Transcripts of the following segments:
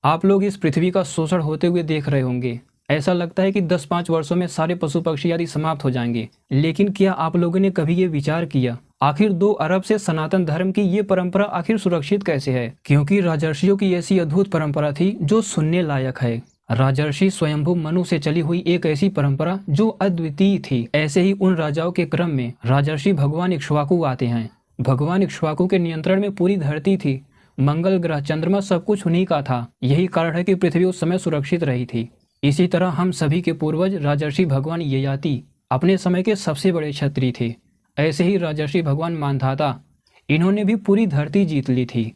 आप लोग इस पृथ्वी का शोषण होते हुए देख रहे होंगे। ऐसा लगता है कि 10-5 वर्षों में सारे पशु पक्षी आदि समाप्त हो जाएंगे। लेकिन क्या आप लोगों ने कभी ये विचार किया, आखिर 2 अरब से सनातन धर्म की ये परंपरा आखिर सुरक्षित कैसे है? क्योंकि राजर्षियों की ऐसी अद्भुत परंपरा थी जो सुनने लायक है। राजर्षि स्वयंभू मनु से चली हुई एक ऐसी परंपरा जो अद्वितीय थी। ऐसे ही उन राजाओं के क्रम में राजर्षि भगवान इक्ष्वाकु आते हैं। भगवान इक्ष्वाकु के नियंत्रण में पूरी धरती थी। मंगल ग्रह, चंद्रमा, सब कुछ उन्हीं का था। यही कारण है कि पृथ्वी उस समय सुरक्षित रही थी। इसी तरह हम सभी के पूर्वज राजर्षि भगवान ययाति अपने समय के सबसे बड़े क्षत्रिय थे। ऐसे ही राजर्षि भगवान मानधाता, इन्होंने भी पूरी धरती जीत ली थी।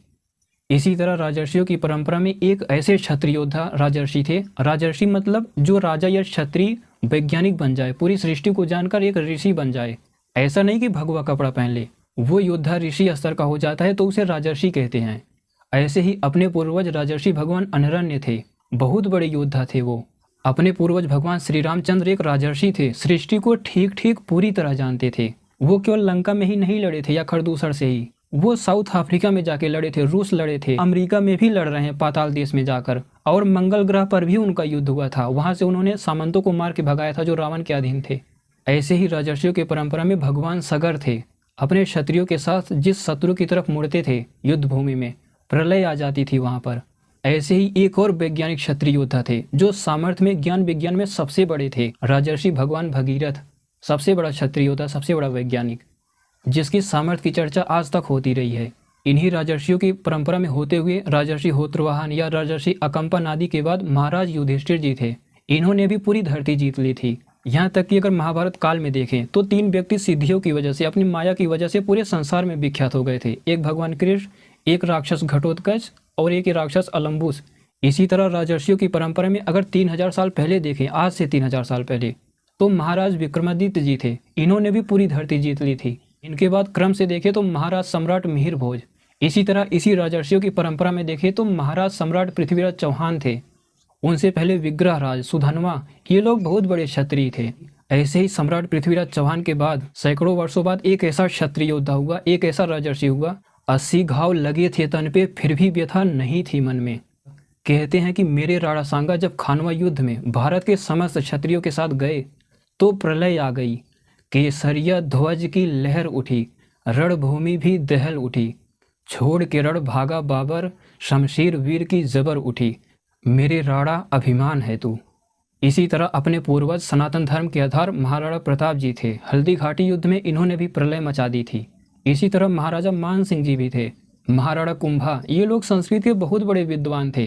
इसी तरह राजर्षियों की परंपरा में एक ऐसे क्षत्रिय योद्धा राजर्षि थे। राजर्षि मतलब जो राजा या क्षत्रिय वैज्ञानिक बन जाए, पूरी सृष्टि को जानकर एक ऋषि बन जाए। ऐसा नहीं कि भगवा कपड़ा पहन ले, वो योद्धा ऋषि स्तर का हो जाता है तो उसे राजर्षि कहते हैं। ऐसे ही अपने पूर्वज राजर्षि भगवान अनरण्य थे, बहुत बड़े योद्धा थे वो। अपने पूर्वज भगवान श्री रामचंद्र एक राजर्षि थे, सृष्टि को ठीक ठीक पूरी तरह जानते थे। वो केवल लंका में ही नहीं लड़े थे या खरदूसर से ही, वो साउथ अफ्रीका में जाके लड़े थे, रूस लड़े थे, अमेरिका में भी लड़ रहे हैं पाताल देश में जाकर, और मंगल ग्रह पर भी उनका युद्ध हुआ था। वहां से उन्होंने सामंतों को मार के भगाया था जो रावण के अधीन थे। ऐसे ही राजर्षियों की परंपरा में भगवान सगर थे। अपने क्षत्रियों के साथ जिस शत्रु की तरफ मुड़ते थे युद्ध भूमि में, प्रलय आ जाती थी वहां पर। ऐसे ही एक और वैज्ञानिक क्षत्रिय योद्धा थे जो सामर्थ्य में, ज्ञान विज्ञान में सबसे बड़े थे। राजर्षि भगवान भगीरथ, सबसे बड़ा क्षत्रिय योद्धा, सबसे बड़ा वैज्ञानिक, जिसकी सामर्थ्य की चर्चा आज तक होती रही है। इन्हीं राजर्षियों की परंपरा में होते हुए राजर्षि होत्रवाहन या राजर्षि अकंपन आदि के बाद महाराज युधिष्ठिर जी थे। इन्होंने भी पूरी धरती जीत ली थी। यहाँ तक कि अगर महाभारत काल में देखें तो 3 व्यक्ति सिद्धियों की वजह से, अपनी माया की वजह से पूरे संसार में विख्यात हो गए थे। एक भगवान कृष्ण, एक राक्षस घटोत्कच और एक राक्षस अलम्बुस। इसी तरह राजर्षियों की परंपरा में अगर 3000 साल पहले देखें, आज से 3000 साल पहले, तो महाराज विक्रमादित्य जी थे। इन्होंने भी पूरी धरती जीत ली थी। इनके बाद क्रम से देखें तो महाराज सम्राट मिहिर भोज। इसी तरह इसी राजर्षियों की परंपरा में देखें तो महाराज सम्राट पृथ्वीराज चौहान थे। उनसे पहले विग्रह राज, सुधनवा, ये लोग बहुत बड़े क्षत्रिय थे। ऐसे ही सम्राट पृथ्वीराज चौहान के बाद सैकड़ों वर्षों बाद एक ऐसा क्षत्रिय योद्धा हुआ, एक ऐसा राजर्षि हुआ। 80 घाव लगे थे तन पे, फिर भी व्यथा नहीं थी मन में। कहते हैं कि मेरे राणा सांगा जब खानवा युद्ध में भारत के समस्त क्षत्रियों के साथ गए तो प्रलय आ गई। केसरिया ध्वज की लहर उठी, रणभूमि भी दहल उठी। छोड़ के रण भागा बाबर, शमशीर वीर की जबर उठी। मेरे राणा अभिमान है तू। इसी तरह अपने पूर्वज सनातन धर्म के आधार महाराणा प्रताप जी थे। हल्दी घाटी युद्ध में इन्होंने भी प्रलय मचा दी थी। इसी तरह महाराजा मान सिंह जी भी थे। महाराणा कुंभा, ये लोग संस्कृत के बहुत बड़े विद्वान थे।